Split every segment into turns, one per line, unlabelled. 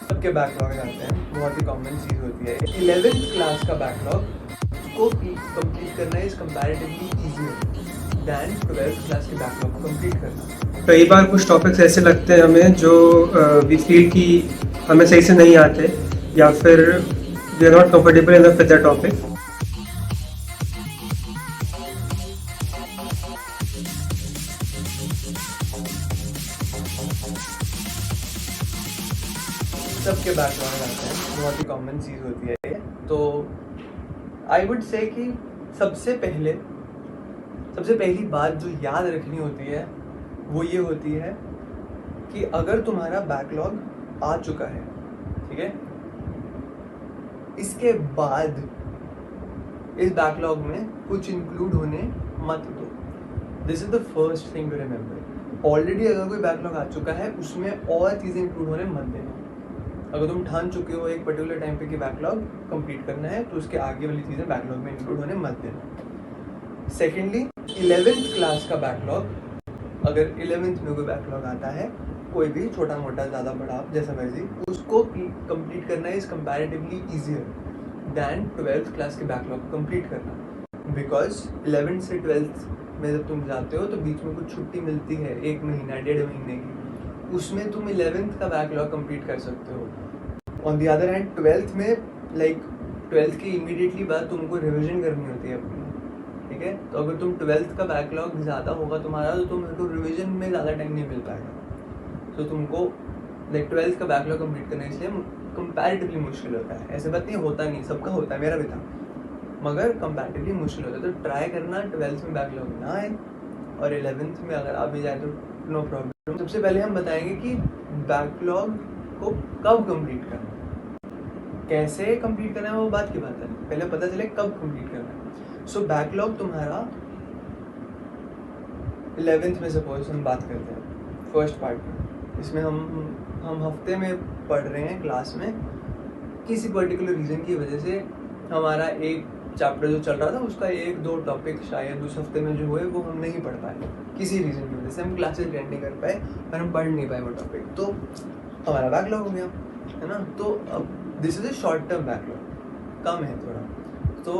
सबके बैकलॉग आते हैं, बहुत ही कॉमन चीज़ होती है। 11th क्लास का बैकलॉग को कंप्लीट करना is comparatively easier then 12th class के बैकलॉग को कंप्लीट करना।
कई बार कुछ टॉपिक्स ऐसे लगते हैं हमें जो वी फील कि हमें सही से नहीं आते या फिर we are not comfortable enough with the topic.
सबके बैकलॉग आते हैं, बहुत ही कॉमन चीज़ होती है ये। तो आई वुड से कि सबसे पहली बात जो याद रखनी होती है वो ये होती है कि अगर तुम्हारा बैकलॉग आ चुका है, ठीक है, इसके बाद इस बैकलॉग में कुछ इंक्लूड होने मत दो। This is the first thing to remember. Already अगर कोई बैकलॉग आ चुका है उसमें और चीज़ें इंक्लूड होने मत देना। अगर तुम ठान चुके हो एक पर्टिकुलर टाइम पे कि बैकलॉग कंप्लीट करना है तो उसके आगे वाली चीज़ें बैकलॉग में इंक्लूड होने मत देना। सेकेंडली, 11th क्लास का बैकलॉग, अगर 11th में कोई बैकलॉग आता है, कोई भी छोटा मोटा ज़्यादा बड़ा जैसा मर्जी, उसको कंप्लीट करना is comparatively easier then 12th class के बैकलॉग को कंप्लीट करना। बिकॉज 11th से 12th में जब तुम जाते हो तो बीच में कुछ छुट्टी मिलती है, 1 महीना 1.5 महीने की, उसमें तुम 11th का बैकलॉग कंप्लीट कर सकते हो। On the other hand 12th में ट्वेल्थ की इमीडिएटली बाद तुमको रिविजन करनी होती है अपनी, ठीक है। तो अगर तुम 12th का बैकलॉग ज़्यादा होगा तुम्हारा तो तुमको रिविजन में ज़्यादा टाइम नहीं मिल पाएगा। तो तुमको 12th का बैकलॉग कंप्लीट करना इसलिए कंपैरेटिवली मुश्किल होता है। ऐसे बात नहीं, होता नहीं, सबका होता है, मेरा भी था, मगर कंपैरेटिवली मुश्किल होता है। तो ट्राई करना 12th में बैकलॉग ना आए, और 11th में अगर आ भी जाए तो नो प्रॉब्लम। सबसे पहले हम बताएंगे कि बैकलॉग को कब कंप्लीट करना है, कैसे कंप्लीट करना है, वो बात की बात है, पहले पता चले कब कंप्लीट करना है। सो बैकलॉग तुम्हारा 11th में सपोज हम बात करते हैं फर्स्ट पार्ट में, इसमें हम हफ्ते में पढ़ रहे हैं क्लास में, किसी पर्टिकुलर रीज़न की वजह से हमारा एक चैप्टर जो चल रहा था उसका 1-2 टॉपिक शायद उस हफ्ते में जो हुए वो हम नहीं पढ़ पाए, किसी रीज़न की वजह से हम क्लासेस अटेंड नहीं कर पाए और हम पढ़ नहीं पाए वो टॉपिक, तो हमारा बैकलॉग हो गया, है ना। तो अब this is a short term backlog, कम है थोड़ा, तो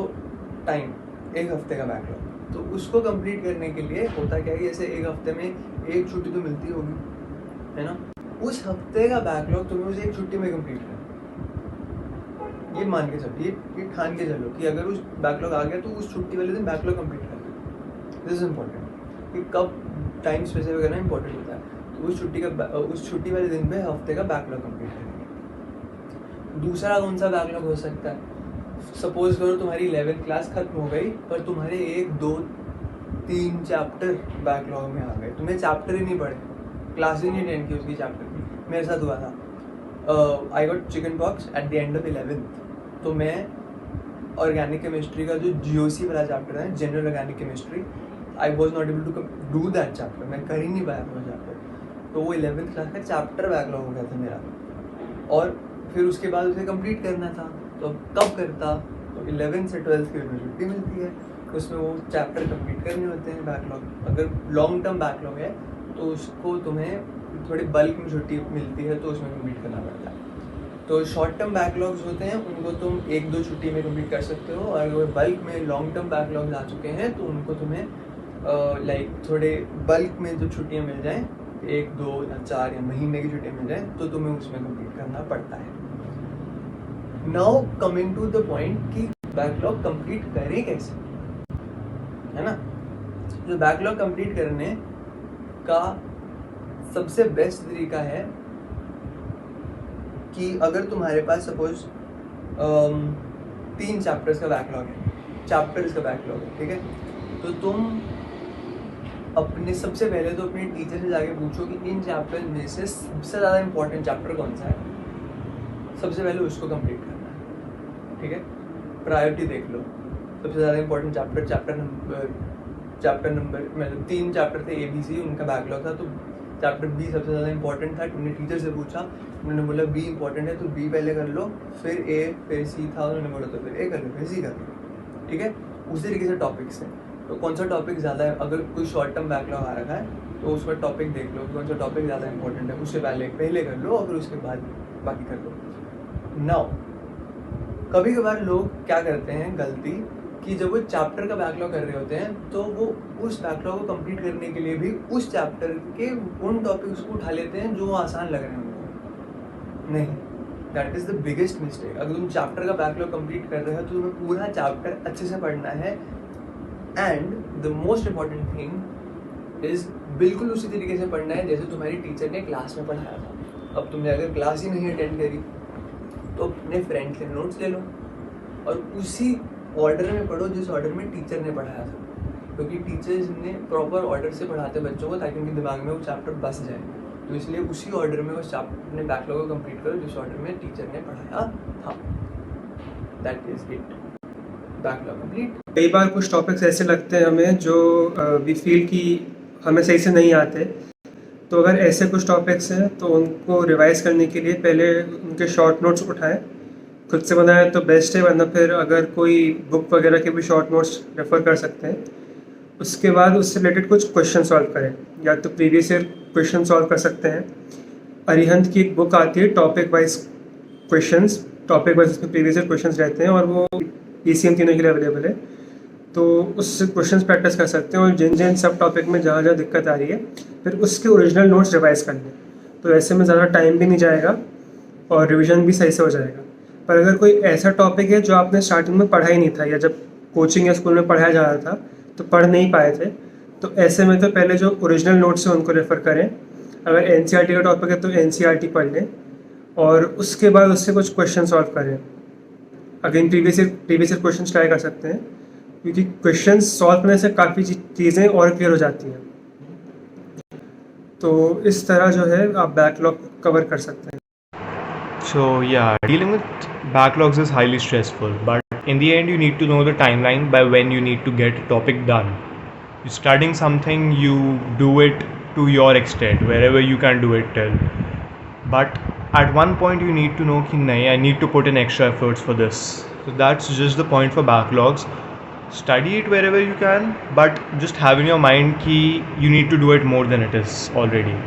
टाइम 1 हफ्ते का बैकलॉग, तो उसको कंप्लीट करने के लिए होता क्या है, जैसे 1 हफ्ते में एक छुट्टी तो मिलती होगी, है ना। उस हफ्ते का बैकलॉग तुम्हें उस एक छुट्टी में कंप्लीट करना, ये मान के चलो, ये ठान के चलो कि अगर उस बैकलॉग आ गया तो उस छुट्टी वाले दिन बैकलॉग कंप्लीट कर दो। दिस इज इम्पोर्टेंट कि कब टाइम स्पेसिफिक करना इंपॉर्टेंट होता है। तो उस छुट्टी वाले दिन पे हफ्ते का बैकलॉग कंप्लीट करेंगे। दूसरा कौन सा बैकलॉग हो सकता है, सपोज करो तुम्हारी 11th क्लास खत्म हो गई पर तुम्हारे 1, 2, 3 चैप्टर बैकलॉग में आ गए, तुम्हें चैप्टर ही नहीं पढ़े, क्लास ही नहीं अटेंड की उसकी चैप्टर की। मेरे साथ हुआ था, I got chicken pox at the end of 11th, तो मैं ऑर्गेनिक केमिस्ट्री का जो GOC वाला चैप्टर है, general organic chemistry, I was not able to do that chapter, मैं कर ही नहीं पाया वो चैप्टर, तो वो 11th क्लास का चैप्टर बैकलॉग हो गया था मेरा, और फिर उसके बाद उसे कंप्लीट करना था, तो कब करता, तो 11th से 12th की उसमें छुट्टी मिलती है, उसमें वो चैप्टर कंप्लीट करने होते हैं बैकलॉग। अगर लॉन्ग टर्म बैकलॉग है तो उसको तुम्हें थोड़ी बल्क में छुट्टी मिलती है तो उसमें कंप्लीट करना पड़ता है। तो शॉर्ट टर्म बैकलॉग्स होते हैं उनको तुम 1-2 छुट्टी में कंप्लीट कर सकते हो, और अगर बल्क में लॉन्ग टर्म बैकलॉग्स आ चुके हैं तो उनको तुम्हें थोड़े बल्क में जो छुट्टियाँ मिल जाएँ, 1, 2 या 4 या महीने की छुट्टियाँ मिल जाएँ, तो तुम्हें उसमें कंप्लीट करना पड़ता है। Now coming to the point कि बैकलॉग कंप्लीट करें कैसे, है ना। तो बैकलॉग कंप्लीट करने का सबसे बेस्ट तरीका है कि अगर तुम्हारे पास सपोज 3 चैप्टर्स का बैकलॉग है, ठीक है, तो तुम अपने सबसे पहले तो अपने टीचर से जाके पूछो कि इन चैप्टर्स में से सबसे ज़्यादा इंपॉर्टेंट चैप्टर कौन सा है, सबसे पहले उसको कंप्लीट करना है, ठीक है। प्रायोरिटी देख लो, सबसे ज़्यादा इंपॉर्टेंट चैप्टर नंबर मतलब 3 चैप्टर थे ABC, उनका बैकलॉग था, तो चैप्टर B सबसे ज़्यादा इंपॉर्टेंट था। तुमने टीचर से पूछा, उन्होंने बोला B इंपॉर्टेंट है तो B पहले कर लो, फिर A, फिर C था, उन्होंने बोला तो फिर A कर लो, फिर C कर लो, ठीक है। उसी तरीके से टॉपिक्स हैं, तो कौन सा टॉपिक ज़्यादा है, अगर कोई शॉर्ट टर्म बैकलॉग आ रखा है तो उसका टॉपिक देख लो, कौन सा टॉपिक ज़्यादा इंपॉर्टेंट है, उससे पहले कर लो और फिर उसके बाद बाकी कर लो। नाउ कभी कभार लोग क्या करते हैं गलती कि जब वो चैप्टर का बैकलॉग कर रहे होते हैं तो वो उस बैकलॉग को कंप्लीट करने के लिए भी उस चैप्टर के उन टॉपिक्स को उठा लेते हैं जो आसान लग रहे हैं उनको। नहीं, that is the biggest mistake. अगर तुम चैप्टर का बैकलॉग कंप्लीट कर रहे हो तो तुम्हें पूरा चैप्टर अच्छे से पढ़ना है। And the most important thing is बिल्कुल उसी तरीके से पढ़ना है जैसे तुम्हारी टीचर ने क्लास में पढ़ाया था। अब तुमने अगर क्लास ही नहीं अटेंड करी तो अपने फ्रेंड से नोट्स ले लो और उसी ऑर्डर में पढ़ो जिस ऑर्डर में टीचर ने पढ़ाया था, क्योंकि टीचर्स ने प्रॉपर ऑर्डर से पढ़ाते बच्चों को ताकि उनके दिमाग में वो चैप्टर बस जाए। तो इसलिए उसी ऑर्डर में उस चैप्टर अपने बैकलॉग को कंप्लीट करो जिस ऑर्डर में टीचर ने पढ़ाया था। That is it, backlog complete.
कई बार कुछ टॉपिक्स ऐसे लगते हैं हमें जो वी फील कि हमें सही से नहीं आते, तो अगर ऐसे कुछ टॉपिक्स हैं तो उनको रिवाइज करने के लिए पहले उनके शॉर्ट नोट्स उठाएं, खुद से बनाएं तो बेस्ट है, वरना फिर अगर कोई बुक वगैरह के भी शॉर्ट नोट्स रेफ़र कर सकते हैं। उसके बाद उससे रिलेटेड कुछ क्वेश्चन सॉल्व करें, या तो प्रीवियस ईयर क्वेश्चन सॉल्व कर सकते हैं। अरिहंत की एक बुक आती है topic wise questions, topic wise उसमें प्रीवियस ईयर क्वेश्चंस रहते हैं और वो ECM तीनों के लिए अवेलेबल है, तो उससे क्वेश्चंस प्रैक्टिस कर सकते हैं। और जिन जिन सब टॉपिक में जहाँ जहाँ दिक्कत आ रही है फिर उसके ओरिजिनल नोट्स रिवाइज कर लें, तो ऐसे में ज़्यादा टाइम भी नहीं जाएगा और रिविज़न भी सही से हो जाएगा। पर अगर कोई ऐसा टॉपिक है जो आपने स्टार्टिंग में पढ़ा ही नहीं था, या जब कोचिंग या स्कूल में पढ़ाया जा रहा था तो पढ़ नहीं पाए थे, तो ऐसे में तो पहले जो ओरिजिनल नोट्स हैं उनको रेफ़र करें। अगर NCERT का टॉपिक है तो NCERT पढ़ लें और उसके बाद उससे कुछ क्वेश्चन सॉल्व करें। Again previous year question try कर सकते हैं, क्योंकि क्वेश्चन सॉल्व करने से काफ़ी चीज़ें और क्लियर हो जाती हैं। तो इस तरह जो है आप बैकलॉग कवर कर सकते हैं।
So yeah, dealing with backlogs is highly stressful, but in the end you need to know the timeline by when you need to get a topic done. You're studying something, you do it to your extent, wherever you can do it till. But at one point you need to know कि नहीं, I need to put in extra efforts for this. So that's just the point for backlogs. Study it wherever you can, but just have in your mind कि you need to do it more than it is already.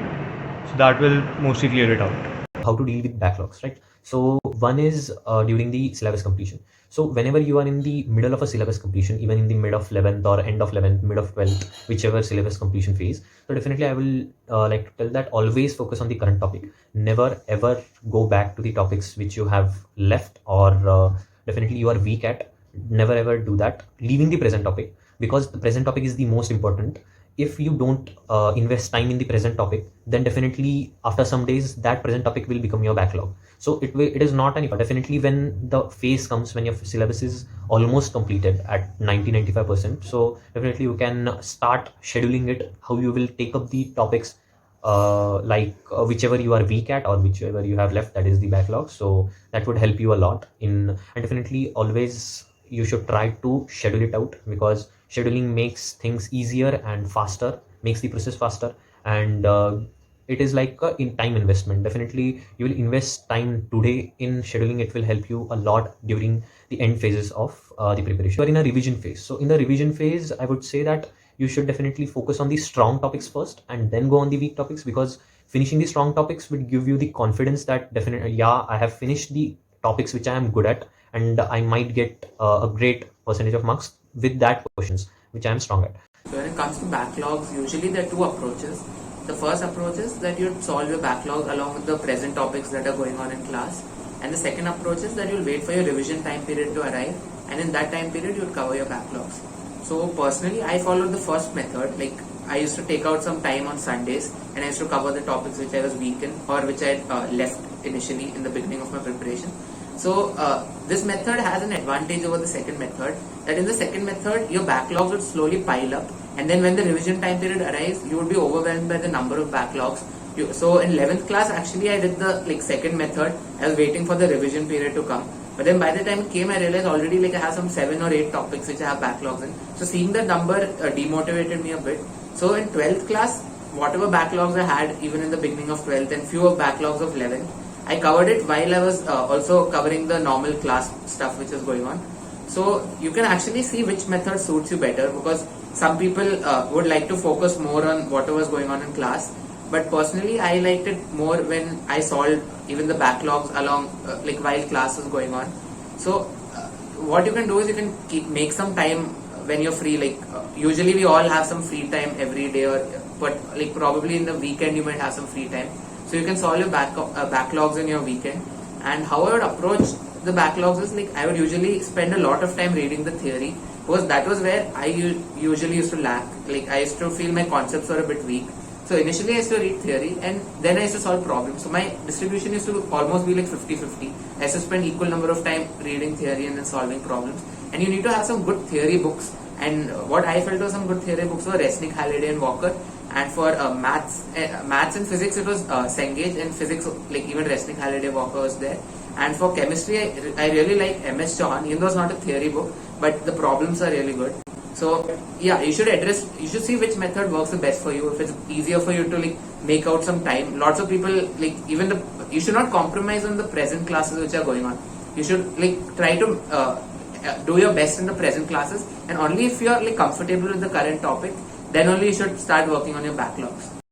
So that will mostly clear it out.
How to deal with backlogs, right? So one is during the syllabus completion. So whenever you are in the middle of a syllabus completion, even in the mid of 11th or end of 11th, mid of 12th, whichever syllabus completion phase, so definitely I will like to tell that always focus on the current topic. Never ever go back to the topics which you have left or definitely you are weak at. Never ever do that, leaving the present topic, because the present topic is the most important. If you don't invest time in the present topic, then definitely after some days that present topic will become your backlog. So it is not an definitely when the phase comes when your syllabus is almost completed at 90-95%, so definitely you can start scheduling it, how you will take up the topics whichever you are weak at or whichever you have left, that is the backlog. So that would help you a lot and definitely always you should try to schedule it out, because scheduling makes things easier and faster, makes the process faster, and it is like a in time investment. Definitely you will invest time today in scheduling, it will help you a lot during the end phases of the preparation. You are in a revision phase, so in the revision phase I would say that you should definitely focus on the strong topics first and then go on the weak topics, because finishing the strong topics would give you the confidence that definitely, yeah, I have finished the topics which I am good at and I might get a great percentage of marks with that questions which I am strong at.
So when it comes to backlogs, usually there are two approaches. The first approach is that you solve your backlog along with the present topics that are going on in class, and the second approach is that you'll wait for your revision time period to arrive, and in that time period you'll cover your backlogs. So personally I followed the first method. Like I used to take out some time on Sundays and I used to cover the topics which I was weak in or which I left initially in the beginning of my preparation. So this method has an advantage over the second method, that in the second method your backlogs would slowly pile up, and then when the revision time period arrives you would be overwhelmed by the number of backlogs. So in 11th class actually I did the second method. I was waiting for the revision period to come, but then by the time it came I realized already I have some 7 or 8 topics which I have backlogs in. So seeing that number demotivated me a bit. So in 12th class, whatever backlogs I had even in the beginning of 12th and few backlogs of 11th, I covered it while I was also covering the normal class stuff which is going on. So you can actually see which method suits you better, because some people would like to focus more on whatever is going on in class, but personally I liked it more when I solved even the backlogs along like while class was going on. So what you can do is you can make some time when you're free, like usually we all have some free time every day, or but like probably in the weekend you might have some free time, so you can solve your backlogs in your weekend. And how I would approach the backlogs is like I would usually spend a lot of time reading the theory, because that was where I usually used to lack. Like I used to feel my concepts were a bit weak. So initially I used to read theory and then I used to solve problems. So my distribution used to almost be like 50-50. I used to spend equal number of time reading theory and then solving problems. And you need to have some good theory books. And what I felt was some good theory books were Resnick, Halliday and Walker. And for maths and physics it was Cengage, and physics like even Resnick, Halliday, Walker was there. And for chemistry I really like MS Chauhan, even though it's not a theory book, but the problems are really good. So yeah, you should see which method works the best for you. If it's easier for you to like make out some time. Lots of people like you should not compromise on the present classes which are going on. You should like try to do your best in the present classes, and only if you are like comfortable with the current topic, then only you should start working on your backlogs.